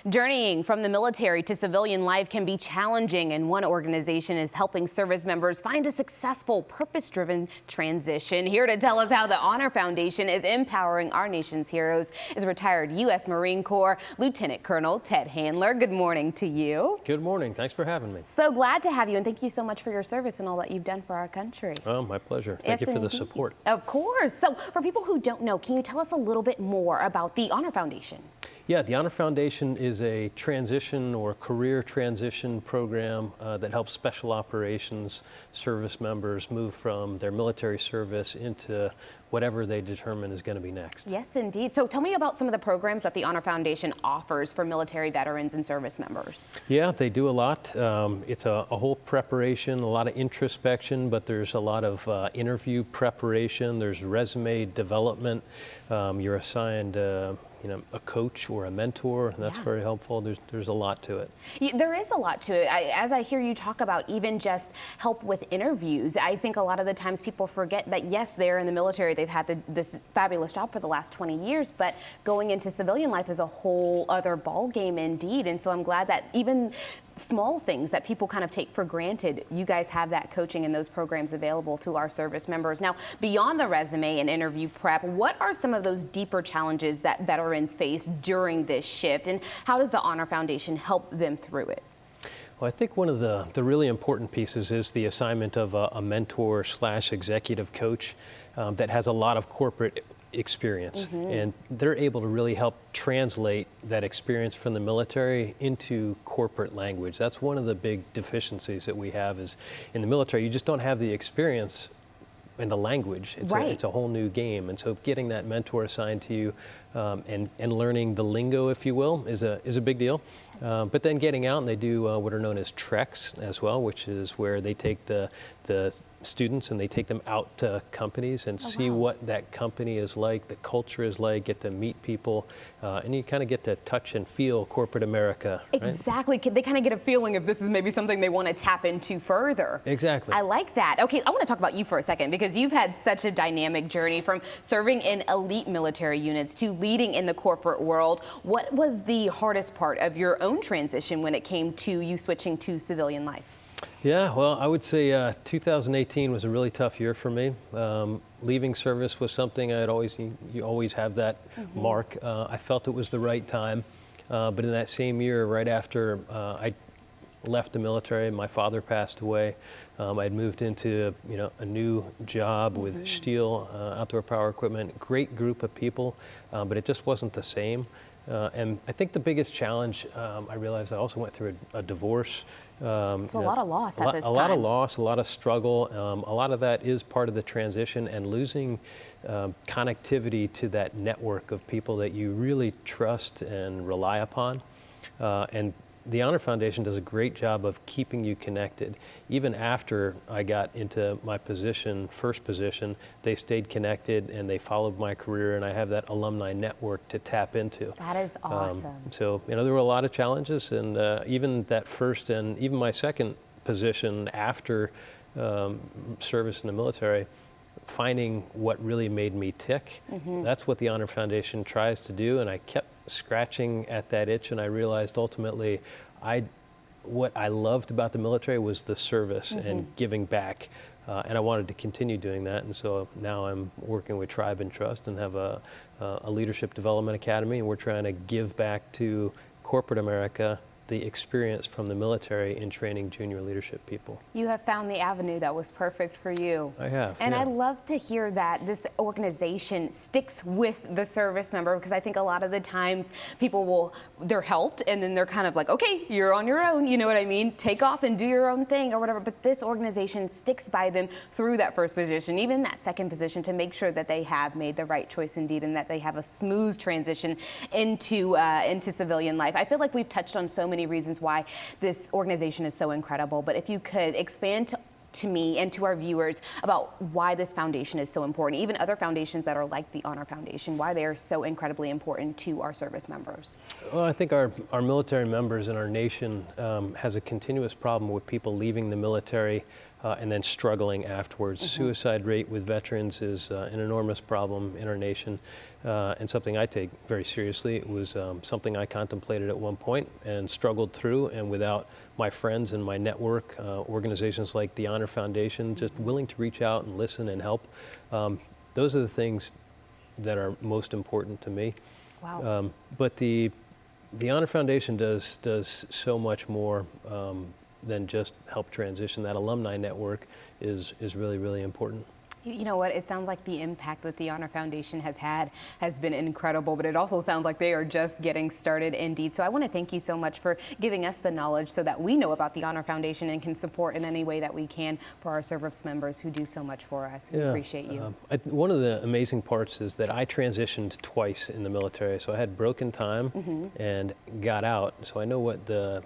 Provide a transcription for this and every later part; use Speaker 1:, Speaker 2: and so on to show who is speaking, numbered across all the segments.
Speaker 1: Journeying from the military to civilian life can be challenging, and one organization is helping service members find a successful, purpose-driven transition. Here to tell us how the Honor Foundation is empowering our nation's heroes is retired U.S. Marine Corps Lieutenant Colonel Ted Handler. Good morning to you.
Speaker 2: Good morning. Thanks for having me.
Speaker 1: So glad to have you, and thank you so much for your service and all that you've done for our country.
Speaker 2: Oh, my pleasure. Thank you for the support.
Speaker 1: Of course. So for people who don't know, can you tell us a little bit more about the Honor Foundation?
Speaker 2: Yeah, the Honor Foundation is a transition or career transition program that helps special operations service members move from their military service into whatever they determine is going to be next.
Speaker 1: Yes, indeed. So tell me about some of the programs that the Honor Foundation offers for military veterans and service members.
Speaker 2: Yeah, they do a lot. It's a whole preparation, a lot of introspection, but there's a lot of interview preparation. There's resume development. You're assigned a coach or a mentor. That's very helpful. There's a lot to it.
Speaker 1: There is a lot to it. As I hear you talk about even just help with interviews, I think a lot of the times people forget that, yes, they're in the military, they've had this fabulous job for the last 20 years, but going into civilian life is a whole other ball game indeed. And so I'm glad that even small things that people kind of take for granted, you guys have that coaching and those programs available to our service members. Now, beyond the resume and interview prep, what are some of those deeper challenges that veterans face during this shift, and how does the Honor Foundation help them through it?
Speaker 2: Well, I think one of the really important pieces is the assignment of a mentor / executive coach that has a lot of corporate experience, and they're able to really help translate that experience from the military into corporate language. That's one of the big deficiencies that we have is in the military, you just don't have the experience in the language. It's a whole new game, and so getting that mentor assigned to you and learning the lingo, if you will, is a big deal. But then getting out, and they do what are known as treks as well, which is where they take the students and they take them out to companies and see what that company is like, the culture is like, get to meet people, and you kind of get to touch and feel corporate America.
Speaker 1: Exactly. Right? They kind of get a feeling if this is maybe something they want to tap into further.
Speaker 2: Exactly.
Speaker 1: I like that. Okay, I want to talk about you for a second, because you've had such a dynamic journey from serving in elite military units to leading in the corporate world. What was the hardest part of your own transition when it came to you switching to civilian life?
Speaker 2: Yeah, well, I would say 2018 was a really tough year for me. Leaving service was something you always have that mark. I felt it was the right time, but in that same year, right after I left the military, my father passed away. I had moved into a new job with Stihl Outdoor Power Equipment. Great group of people, but it just wasn't the same. And I think the biggest challenge, I realized I also went through a divorce.
Speaker 1: So a lot of loss at this time.
Speaker 2: A lot of loss, a lot of struggle. A lot of that is part of the transition, and losing connectivity to that network of people that you really trust and rely upon. And the Honor Foundation does a great job of keeping you connected. Even after I got into my first position, they stayed connected and they followed my career, and I have that alumni network to tap into.
Speaker 1: That is awesome.
Speaker 2: So, there were a lot of challenges, and even that first and even my second position after service in the military, finding what really made me tick. That's what the Honor Foundation tries to do, and I kept scratching at that itch, and I realized ultimately what I loved about the military was the service and giving back, and I wanted to continue doing that. And so now I'm working with Tribe and Trust and have a leadership development academy, and we're trying to give back to corporate America the experience from the military in training junior leadership people.
Speaker 1: You have found the avenue that was perfect for you.
Speaker 2: I have.
Speaker 1: And I love to hear that this organization sticks with the service member, because I think a lot of the times people they're helped and then they're kind of like, okay, you're on your own, you know what I mean? Take off and do your own thing or whatever. But this organization sticks by them through that first position, even that second position, to make sure that they have made the right choice indeed, and that they have a smooth transition into civilian life. I feel like we've touched on so many reasons why this organization is so incredible, but if you could expand to me and to our viewers about why this foundation is so important, even other foundations that are like the Honor Foundation, why they are so incredibly important to our service members.
Speaker 2: Well, I think our military members and our nation has a continuous problem with people leaving the military and then struggling afterwards. Suicide rate with veterans is an enormous problem in our nation, and something I take very seriously. It was something I contemplated at one point and struggled through, and without my friends and my network, organizations like the Honor Foundation, just willing to reach out and listen and help, those are the things that are most important to me.
Speaker 1: Wow.
Speaker 2: But the Honor Foundation does so much more than just help transition. That alumni network is really, really important.
Speaker 1: You know what? It sounds like the impact that the Honor Foundation has had has been incredible, but it also sounds like they are just getting started indeed. So I want to thank you so much for giving us the knowledge so that we know about the Honor Foundation and can support in any way that we can for our service members who do so much for us. We appreciate you.
Speaker 2: One of the amazing parts is that I transitioned twice in the military. So I had broken time and got out. So I know what the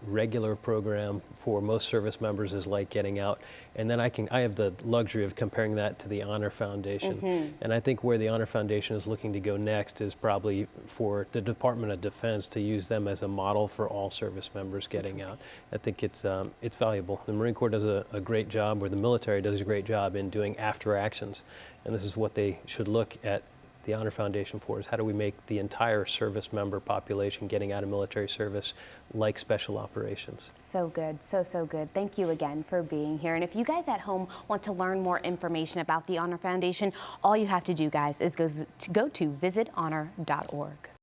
Speaker 2: regular program for most service members is like getting out, and then I have the luxury of comparing that to the Honor Foundation. And I think where the Honor Foundation is looking to go next is probably for the Department of Defense to use them as a model for all service members getting out. I think it's valuable. The Marine Corps does a great job, or the military does a great job in doing after actions, and this is what they should look at the Honor Foundation for, is how do we make the entire service member population getting out of military service like special operations. So
Speaker 1: good, so good. Thank you again for being here. And if you guys at home want to learn more information about the Honor Foundation, all you have to do, guys, is go to visithonor.org.